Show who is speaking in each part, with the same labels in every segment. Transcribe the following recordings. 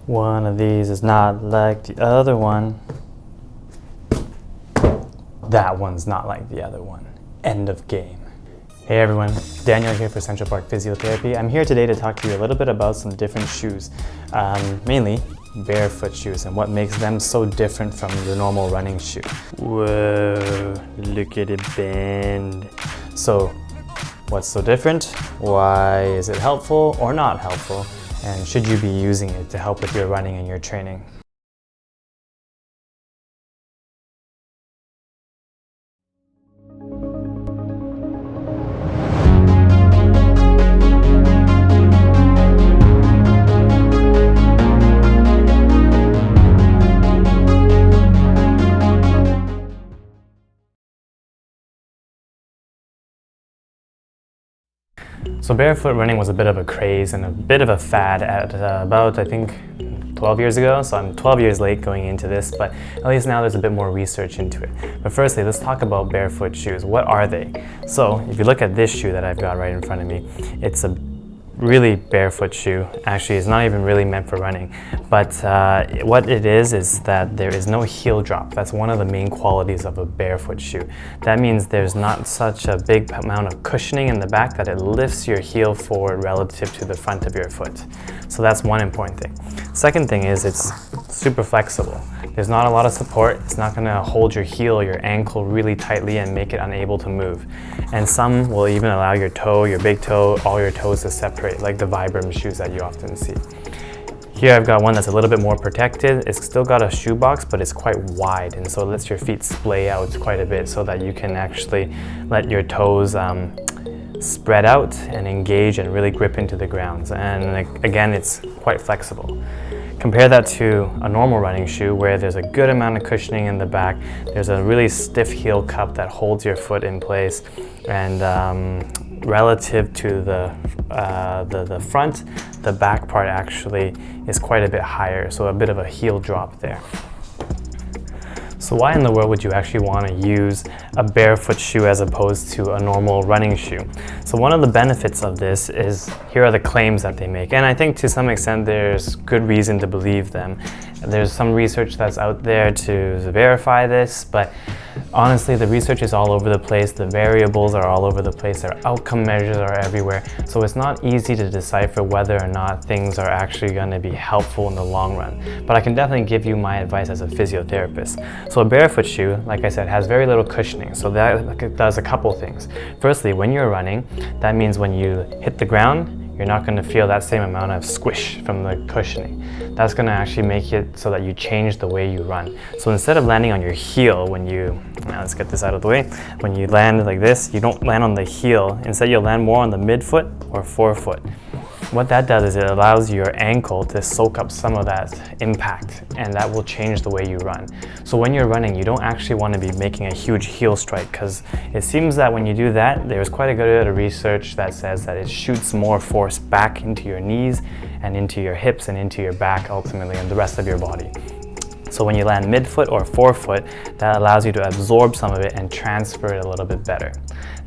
Speaker 1: One of these is not like the other one. That one's not like the other one. End of game. Hey everyone, Daniel here for Central Park Physiotherapy. I'm here today to talk to you a little bit about some different shoes, mainly barefoot shoes and what makes them so different from your normal running shoe. Whoa, look at it bend. So, what's so different? Why is it helpful or not helpful? And should you be using it to help with your running and your training? So barefoot running was a bit of a craze and a bit of a fad at about, I think, 12 years ago. So I'm 12 years late going into this, but at least now there's a bit more research into it. But firstly, let's talk about barefoot shoes. What are they? So if you look at this shoe that I've got right in front of me, it's a really barefoot shoe. Actually, it's not even really meant for running, but what it is that there is no heel drop. That's one of the main qualities of a barefoot shoe. That means there's not such a big amount of cushioning in the back that it lifts your heel forward relative to the front of your foot. So that's one important thing. Second thing is it's super flexible. There's not a lot of support. It's not going to hold your heel or your ankle really tightly and make it unable to move. And some will even allow your toe, your big toe, all your toes to separate, like the Vibram shoes that you often see. Here I've got one that's a little bit more protected. It's still got a shoe box, but it's quite wide, and so it lets your feet splay out quite a bit so that you can actually let your toes spread out and engage and really grip into the grounds. And again, it's quite flexible. Compare that to a normal running shoe where there's a good amount of cushioning in the back. There's a really stiff heel cup that holds your foot in place, and relative to the front, the back part actually is quite a bit higher, so a bit of a heel drop there. So why in the world would you actually want to use a barefoot shoe as opposed to a normal running shoe? So one of the benefits of this is, here are the claims that they make, and I think to some extent there's good reason to believe them. There's some research that's out there to verify this, but honestly the research is all over the place, the variables are all over the place, their outcome measures are everywhere, so it's not easy to decipher whether or not things are actually going to be helpful in the long run. But I can definitely give you my advice as a physiotherapist. So a barefoot shoe, like I said, has very little cushioning, so that does a couple things. Firstly, when you're running, that means when you hit the ground, you're not going to feel that same amount of squish from the cushioning. That's going to actually make it so that you change the way you run. So instead of landing on your heel when you, now let's get this out of the way, when you land like this, you don't land on the heel. Instead, you'll land more on the midfoot or forefoot. What that does is it allows your ankle to soak up some of that impact, and that will change the way you run. So when you're running, you don't actually want to be making a huge heel strike, because it seems that when you do that, there's quite a good bit of research that says that it shoots more force back into your knees and into your hips and into your back ultimately and the rest of your body. So when you land midfoot or forefoot, that allows you to absorb some of it and transfer it a little bit better.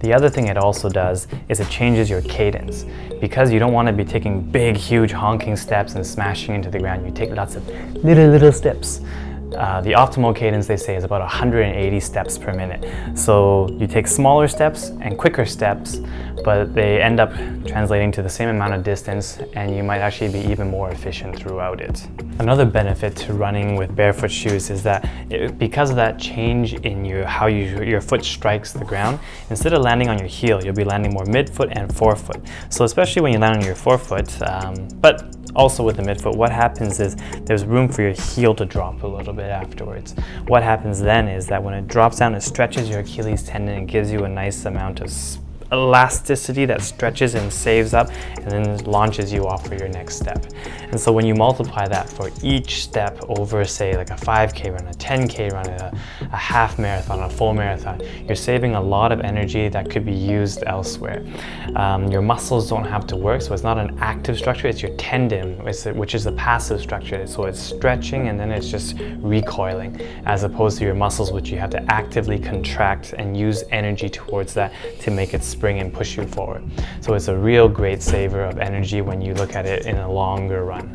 Speaker 1: The other thing it also does is it changes your cadence. Because you don't want to be taking big, huge honking steps and smashing into the ground, you take lots of little steps. The optimal cadence, they say, is about 180 steps per minute. So you take smaller steps and quicker steps, but they end up translating to the same amount of distance, and you might actually be even more efficient throughout it. Another benefit to running with barefoot shoes is that because of that change in how your foot strikes the ground, instead of landing on your heel, you'll be landing more midfoot and forefoot. So especially when you land on your forefoot, but also with the midfoot, what happens is there's room for your heel to drop a little bit afterwards. What happens then is that when it drops down, it stretches your Achilles tendon and gives you a nice amount of elasticity that stretches and saves up and then launches you off for your next step. And so when you multiply that for each step over, say, like a 5K run, a 10K run, a half marathon, a full marathon, you're saving a lot of energy that could be used elsewhere. Your muscles don't have to work, so it's not an active structure, it's your tendon, which is a passive structure. So it's stretching and then it's just recoiling, as opposed to your muscles, which you have to actively contract and use energy towards that to make it spring and push you forward. So it's a real great saver of energy when you look at it in a longer run.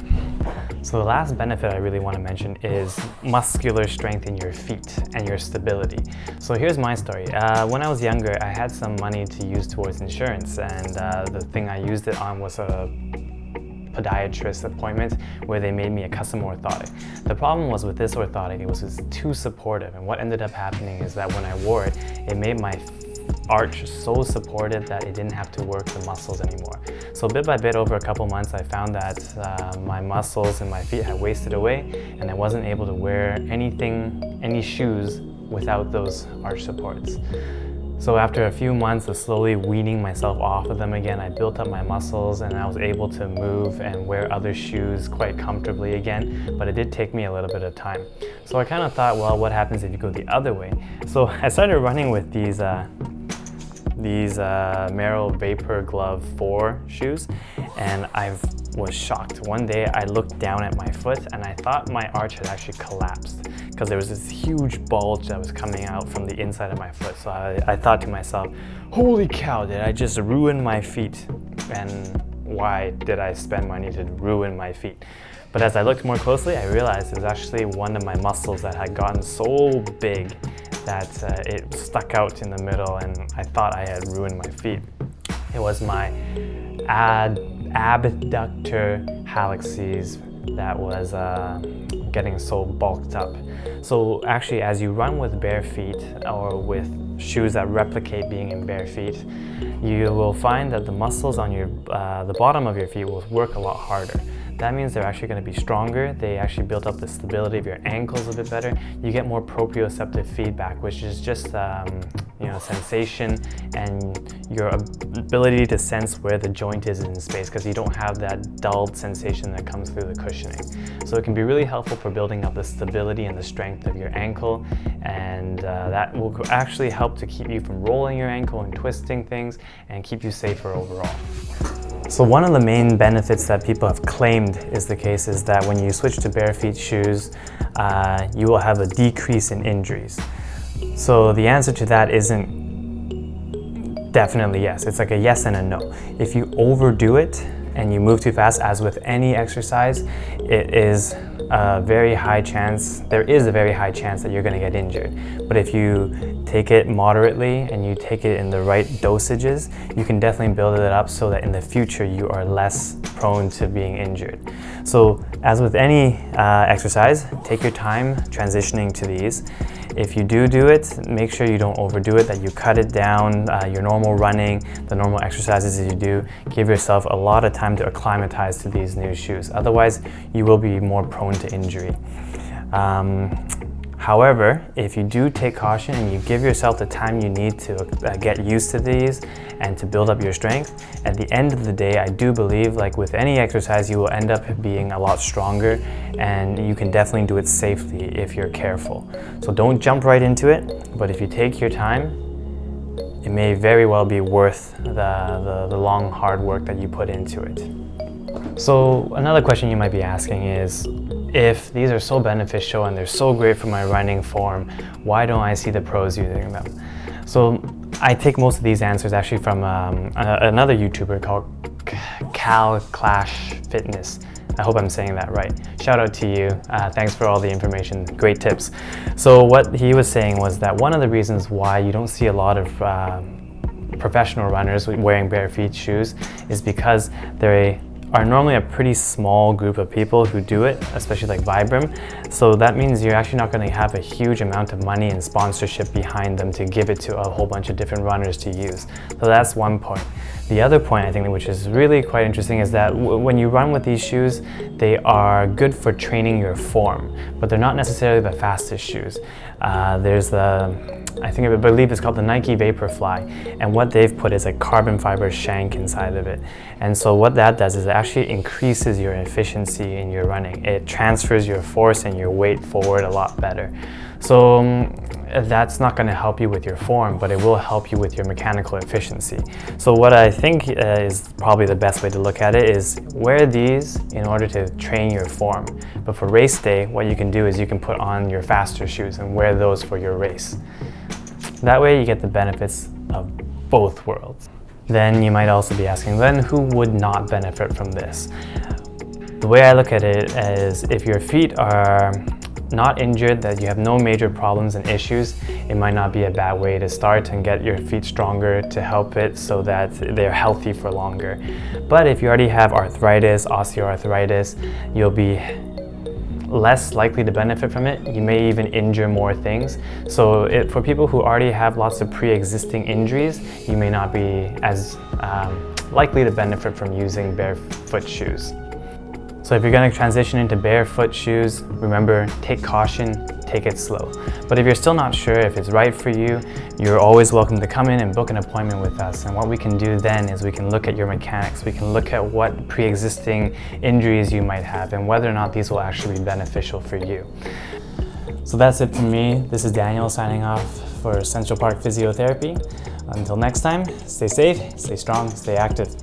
Speaker 1: So the last benefit I really want to mention is muscular strength in your feet and your stability. So here's my story. When I was younger, I had some money to use towards insurance, and the thing I used it on was a podiatrist appointment where they made me a custom orthotic. The problem was with this orthotic, it was too supportive, and what ended up happening is that when I wore it, it made my arch so supported that it didn't have to work the muscles anymore. So bit by bit, over a couple months, I found that my muscles in my feet had wasted away, and I wasn't able to wear any shoes without those arch supports. So after a few months of slowly weaning myself off of them again, I built up my muscles and I was able to move and wear other shoes quite comfortably again, but it did take me a little bit of time. So I kind of thought, well, what happens if you go the other way? So I started running with these Merrell Vapor Glove 4 shoes, and I was shocked. One day I looked down at my foot and I thought my arch had actually collapsed because there was this huge bulge that was coming out from the inside of my foot. So I thought to myself, holy cow, did I just ruin my feet? And why did I spend money to ruin my feet? But as I looked more closely, I realized it was actually one of my muscles that had gotten so big that it stuck out in the middle, and I thought I had ruined my feet. It was my abductor hallexes that was getting so bulked up. So actually, as you run with bare feet or with shoes that replicate being in bare feet, you will find that the muscles on the bottom of your feet will work a lot harder. That means they're actually going to be stronger. They actually build up the stability of your ankles a bit better. You get more proprioceptive feedback, which is just sensation and your ability to sense where the joint is in space, because you don't have that dulled sensation that comes through the cushioning. So it can be really helpful for building up the stability and the strength of your ankle, and that will actually help to keep you from rolling your ankle and twisting things and keep you safer overall. So one of the main benefits that people have claimed is the case is that when you switch to bare feet shoes, you will have a decrease in injuries. So the answer to that isn't definitely yes. It's like a yes and a no. If you overdo it and you move too fast, as with any exercise, it is a very high chance, there is a very high chance that you're going to get injured. But if you take it moderately and you take it in the right dosages, you can definitely build it up so that in the future you are less prone to being injured. So as with any exercise, take your time transitioning to these. If you do it, make sure you don't overdo it, that you cut it down, your normal running, the normal exercises that you do. Give yourself a lot of time to acclimatize to these new shoes. Otherwise, you will be more prone to injury. However, if you do take caution and you give yourself the time you need to get used to these and to build up your strength, at the end of the day, I do believe, like with any exercise, you will end up being a lot stronger, and you can definitely do it safely if you're careful. So don't jump right into it, but if you take your time, it may very well be worth the long, hard work that you put into it. So another question you might be asking is, if these are so beneficial and they're so great for my running form, why don't I see the pros using them? So I take most of these answers actually from another YouTuber called Cal Clash Fitness. I hope I'm saying that right. Shout out to you. Thanks for all the information, great tips. So what he was saying was that one of the reasons why you don't see a lot of professional runners wearing bare feet shoes is because they are normally a pretty small group of people who do it, especially like Vibram. So that means you're actually not going to have a huge amount of money and sponsorship behind them to give it to a whole bunch of different runners to use. So that's one point. The other point I think which is really quite interesting is that when you run with these shoes, they are good for training your form, but they're not necessarily the fastest shoes. There's I believe it's called the Nike Vaporfly, and what they've put is a carbon fiber shank inside of it. And so what that does is it actually increases your efficiency in your running. It transfers your force and your weight forward a lot better. So that's not going to help you with your form, but it will help you with your mechanical efficiency. So what I think is probably the best way to look at it is wear these in order to train your form. But for race day, what you can do is you can put on your faster shoes and wear those for your race. That way you get the benefits of both worlds. Then you might also be asking, then who would not benefit from this? The way I look at it is if your feet are not injured, that you have no major problems and issues, it might not be a bad way to start and get your feet stronger to help it so that they're healthy for longer. But if you already have arthritis, osteoarthritis, you'll be less likely to benefit from it. You may even injure more things. So for people who already have lots of pre-existing injuries, you may not be as likely to benefit from using barefoot shoes. So if you're going to transition into barefoot shoes, remember, take caution, take it slow. But if you're still not sure if it's right for you, you're always welcome to come in and book an appointment with us. And what we can do then is we can look at your mechanics, we can look at what pre-existing injuries you might have and whether or not these will actually be beneficial for you. So that's it from me. This is Daniel signing off for Central Park Physiotherapy. Until next time, stay safe, stay strong, stay active.